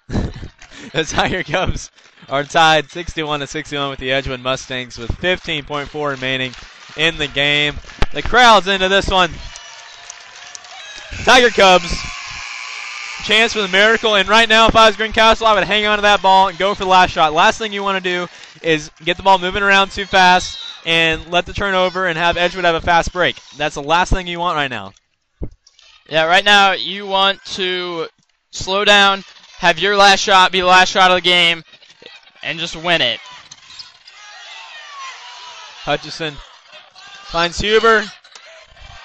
the Tiger Cubs are tied 61-61 with the Edgewood Mustangs with 15.4 remaining in the game. The crowd's into this one. Tiger Cubs, chance for the miracle, and right now if I was Greencastle, I would hang on to that ball and go for the last shot. Last thing you want to do is get the ball moving around too fast and let the turnover and have Edgewood have a fast break. That's the last thing you want right now. Yeah, right now you want to slow down, have your last shot be the last shot of the game, and just win it. Hutchison finds Huber.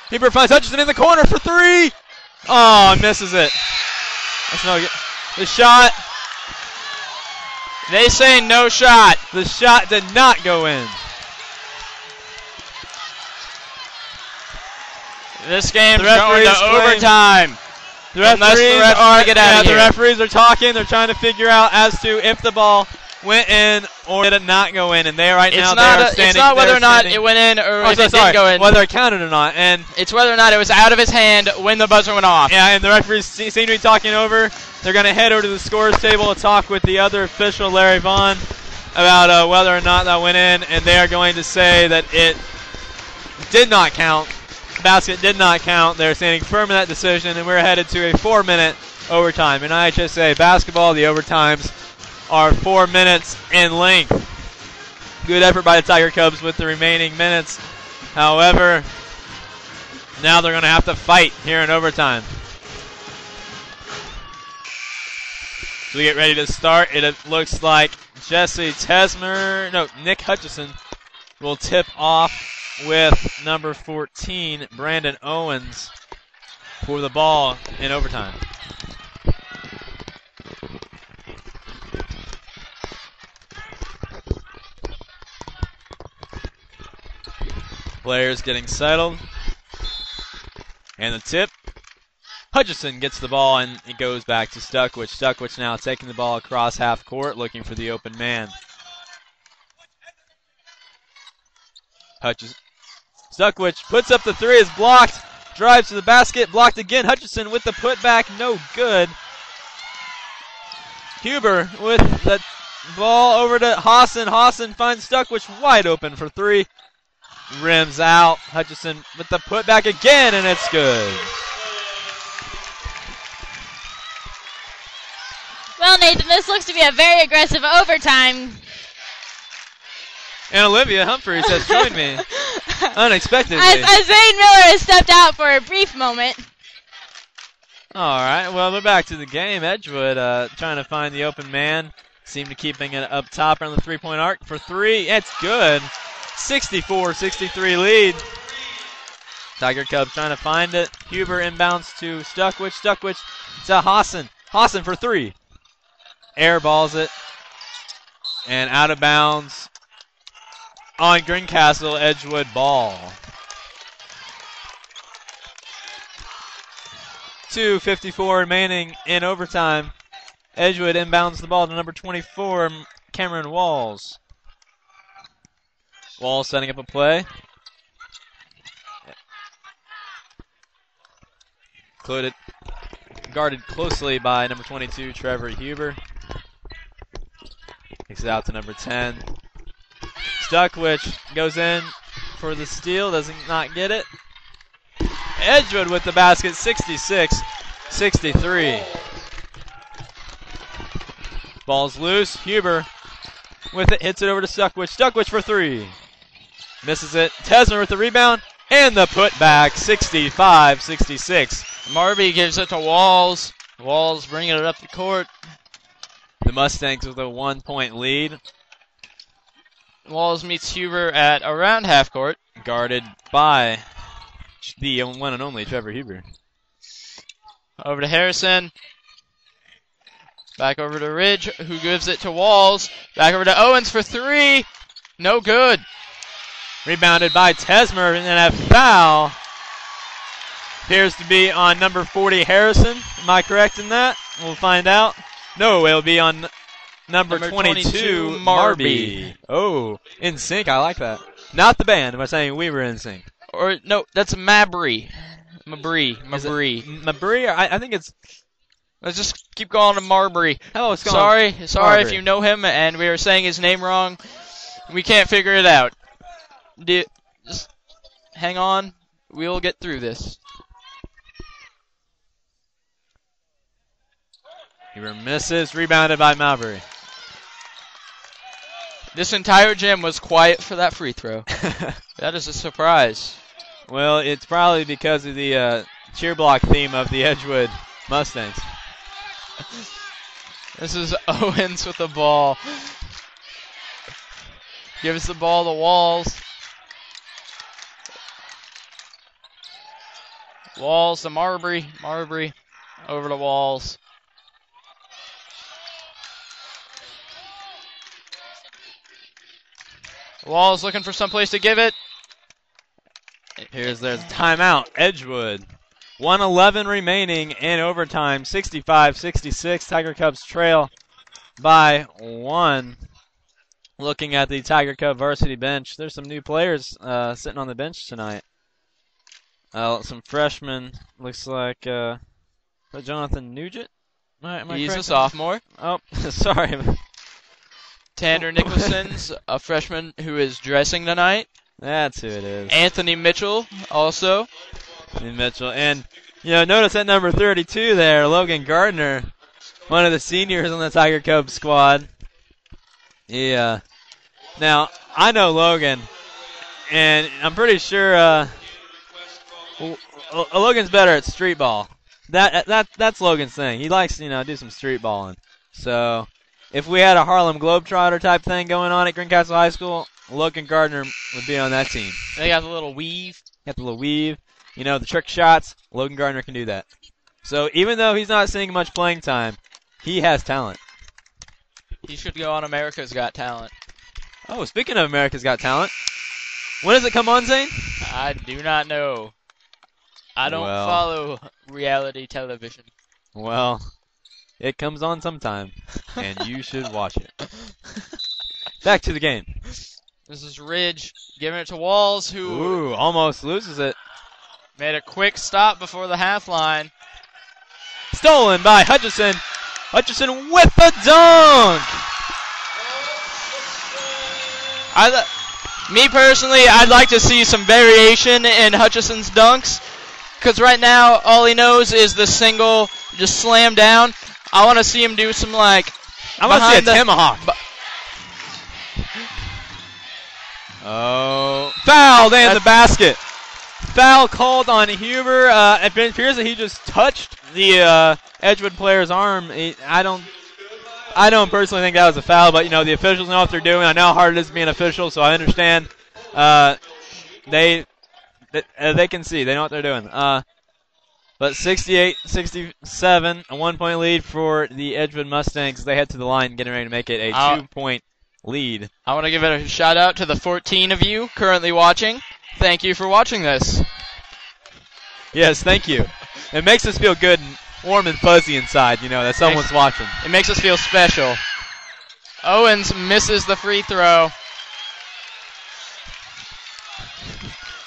Huber finds Hutchison in the corner for three. Oh, misses it. That's no good. The shot. They say no shot. The shot did not go in. This game's going to overtime. The referees the referees are talking. They're trying to figure out as to if the ball went in or did it not go in. And they right now are standing. It's not whether or not it went in or if it didn't go in. Whether it counted or not. And it's whether or not it was out of his hand when the buzzer went off. Yeah, and the referees seem to be talking over. They're going to head over to the scores table to talk with the other official, Larry Vaughn, about whether or not that went in. And they are going to say that it did not count. Basket did not count. They're standing firm in that decision, and we're headed to a 4-minute overtime. In IHSA basketball, the overtimes are 4 minutes in length. Good effort by the Tiger Cubs with the remaining minutes. However, now they're going to have to fight here in overtime. So we get ready to start. It looks like Nick Hutchison will tip off with number 14, Brandon Owens, for the ball in overtime. Players getting settled. And the tip. Hutchison gets the ball, and it goes back to Stuckwich. Stuckwich now taking the ball across half court, looking for the open man. Hutchison. Stuckwich puts up the three, is blocked, drives to the basket, blocked again. Hutchison with the putback, no good. Huber with the ball over to Hassan. Hassan finds Stuckwich wide open for three. Rims out. Hutchison with the putback again, and it's good. Well, Nathan, this looks to be a very aggressive overtime. And Olivia Humphreys has joined me unexpectedly. As Zane Miller has stepped out for a brief moment. All right, well, we're back to the game. Edgewood trying to find the open man. Seem to keeping it up top around the three-point arc for three. It's good. 64-63 lead. Tiger Cubs trying to find it. Huber inbounds to Stuckwich. Stuckwich to Hassan. Hassan for three. Air balls it. And out of bounds on Greencastle. Edgewood ball. 2:54 remaining in overtime. Edgewood inbounds the ball to number 24, Cameron Walls. Walls setting up a play. Guarded closely by number 22, Trevor Huber. Kicks it out to number 10. Stuckwich goes in for the steal, doesn't not get it. Edgewood with the basket, 66-63. Ball's loose. Huber with it, hits it over to Stuckwich. Stuckwich for three. Misses it. Tesmer with the rebound and the putback, 65-66. Marby gives it to Walls. Walls bringing it up the court. The Mustangs with a 1-point lead. Walls meets Huber at around half court. Guarded by the one and only Trevor Huber. Over to Harrison. Back over to Ridge, who gives it to Walls. Back over to Owens for three. No good. Rebounded by Tesmer, and then a foul. Appears to be on number 40, Harrison. Am I correct in that? We'll find out. No, it'll be on number 22, Marby. Oh, in sync. I like that. Not the band. We're saying we were in sync. Or, no, that's Mabry. Mabry. Mabry? I think it's... Let's just keep calling him Marbury. Oh, it's Sorry Marbury. if you know him and we are saying his name wrong. We can't figure it out. Just hang on. We'll get through this. Huber misses, rebounded by Marbury. This entire gym was quiet for that free throw. That is a surprise. Well, it's probably because of the cheer block theme of the Edgewood Mustangs. This is Owens with the ball. Gives the ball to Walls. Walls to Marbury. Marbury over to Walls. Walls looking for someplace to give it. Here's their timeout. Edgewood. 1:11 remaining in overtime. 65-66. Tiger Cubs trail by 1. Looking at the Tiger Cub varsity bench, there's some new players sitting on the bench tonight. Some freshmen. Looks like Jonathan Nugent. Am I He's correct? a sophomore. Oh, sorry. Tanner Nicholson's a freshman who is dressing tonight. That's who it is. Anthony Mitchell also. Mitchell. And, notice at number 32 there, Logan Gardner, one of the seniors on the Tiger Cubs squad. Yeah. Now, I know Logan, and I'm pretty sure Logan's better at street ball. That's Logan's thing. He likes, do some street balling. So, if we had a Harlem Globetrotter type thing going on at Greencastle High School, Logan Gardner would be on that team. They got the little weave. The trick shots, Logan Gardner can do that. So even though he's not seeing much playing time, he has talent. He should go on America's Got Talent. Oh, speaking of America's Got Talent, when does it come on, Zane? I do not know. I don't follow reality television. Well, it comes on sometime, and you should watch it. Back to the game. This is Ridge giving it to Walls, who almost loses it. Made a quick stop before the half line. Stolen by Hutchison. Hutchison with the dunk. Me personally, I'd like to see some variation in Hutchison's dunks. Because right now, all he knows is the single, just slam down. I want to see him do some, I want to see a tomahawk. Fouled in the basket. Foul called on Huber. It appears that he just touched the Edgewood player's arm. I don't personally think that was a foul, but the officials know what they're doing. I know how hard it is to be an official, so I understand. They can see. They know what they're doing. But 68-67, a 1-point lead for the Edgewood Mustangs. They head to the line, getting ready to make it a 2-point lead. I want to give it a shout out to the 14 of you currently watching. Thank you for watching this. Yes, thank you. It makes us feel good and warm and fuzzy inside, that someone's watching. It makes us feel special. Owens misses the free throw.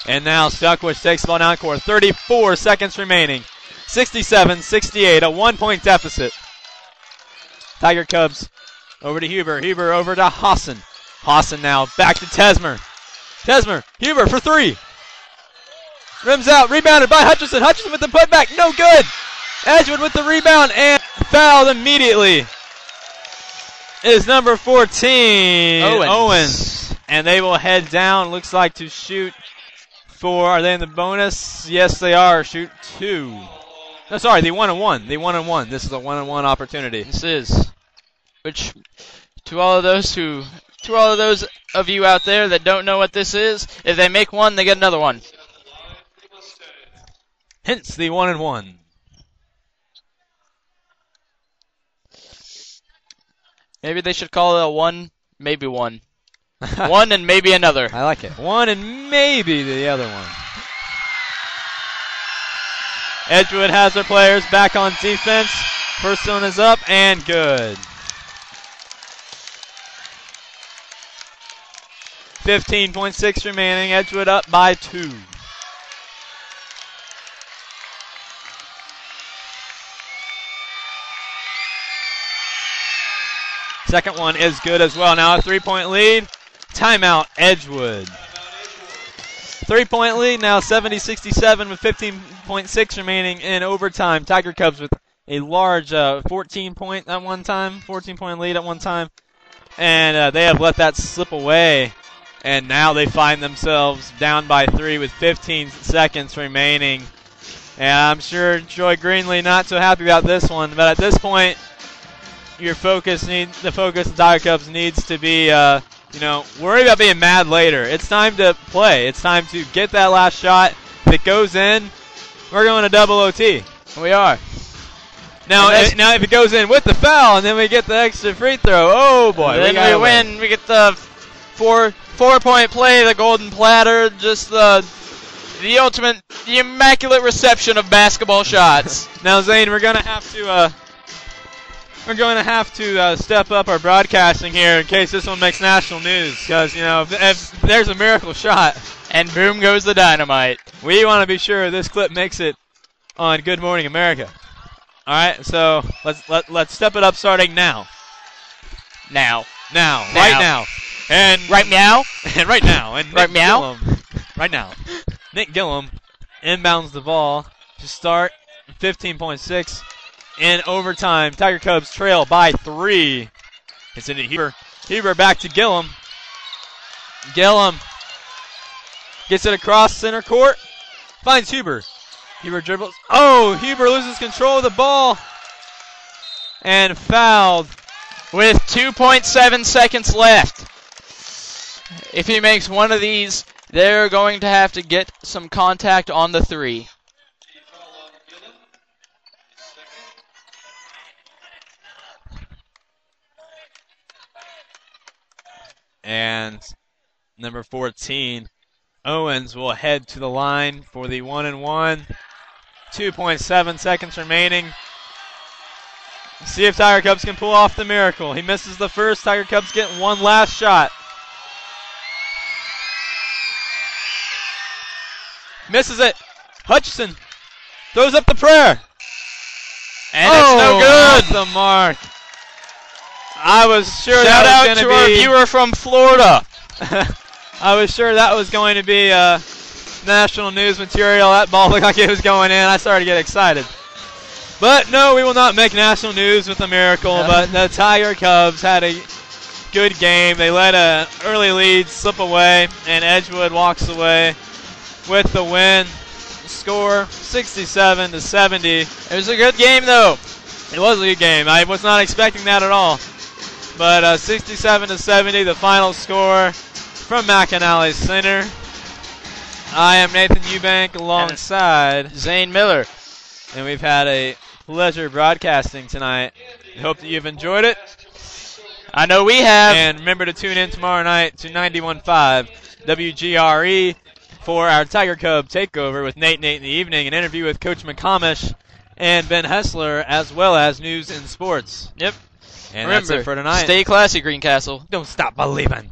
And now Stuckwich takes the ball down court. 34 seconds remaining. 67-68, a 1-point deficit. Tiger Cubs over to Huber. Huber over to Hassan. Hassan now back to Tesmer. Tesmer, Huber for 3. Rims out, rebounded by Hutchison. Hutchison with the putback, no good. Edgewood with the rebound and fouled immediately. Is number 14, Owens. And they will head down, looks like to shoot for, are they in the bonus? Yes, they are. Shoot 2. No, sorry, the 1-on-1. The 1-on-1. This is a 1-on-1 opportunity. This is. Which, to all of those of you out there that don't know what this is, if they make one, they get another one. Hence the 1-on-1. Maybe they should call it a one, maybe one. One and maybe another. I like it. One and maybe the other one. Edgewood has their players back on defense. First one is up and good. 15.6 remaining. Edgewood up by 2. Second one is good as well. Now a 3-point lead. Timeout, Edgewood. 3-point lead now, 70-67 with 15.6 remaining in overtime. Tiger Cubs with a large 14-point lead at one time. And they have let that slip away. And now they find themselves down by 3 with 15 seconds remaining. And I'm sure Troy Greenlee not so happy about this one. But at this point, the focus of the Tiger Cubs needs to be, worry about being mad later. It's time to play. It's time to get that last shot. If it goes in, we're going to double OT. We are. Now if it goes in with the foul, and then we get the extra free throw, oh boy. And then we win. We get the four-point play, the golden platter, just the ultimate, the immaculate reception of basketball shots. Now, Zane, we're going to have to step up our broadcasting here in case this one makes national news. Because, if there's a miracle shot. And boom goes the dynamite. We want to be sure this clip makes it on Good Morning America. All right, so let's step it up starting now. Now. Right now. And right now. And right now. And right now. Right now. Nick Gillum inbounds the ball to start 15.6. In overtime, Tiger Cubs trail by 3. It's into Huber. Huber back to Gillum. Gillum gets it across center court. Finds Huber. Huber dribbles. Oh, Huber loses control of the ball. And fouled. With 2.7 seconds left. If he makes one of these, they're going to have to get some contact on the 3. And number 14, Owens, will head to the line for the 1-and-1. 2.7 seconds remaining. See if Tiger Cubs can pull off the miracle. He misses the first. Tiger Cubs get one last shot. Misses it. Hutchison throws up the prayer. And it's no good. Off the mark. I was sure Shout that out was to going our to be. viewer from Florida. I was sure that was going to be national news material. That ball looked like it was going in. I started to get excited. But no, we will not make national news with a miracle. But the Tiger Cubs had a good game. They let an early lead slip away, and Edgewood walks away with the win. Score 67-70. It was a good game, though. It was a good game. I was not expecting that at all. But 67-70, the final score from McAnally Center. I am Nathan Eubank alongside Zane Miller. And we've had a pleasure broadcasting tonight. I hope that you've enjoyed it. I know we have. And remember to tune in tomorrow night to 91.5 WGRE for our Tiger Cub takeover with Nate in the evening, an interview with Coach McComish and Ben Hessler, as well as news in sports. Yep. And remember, that's it for tonight. Stay classy, Greencastle. Don't stop believing.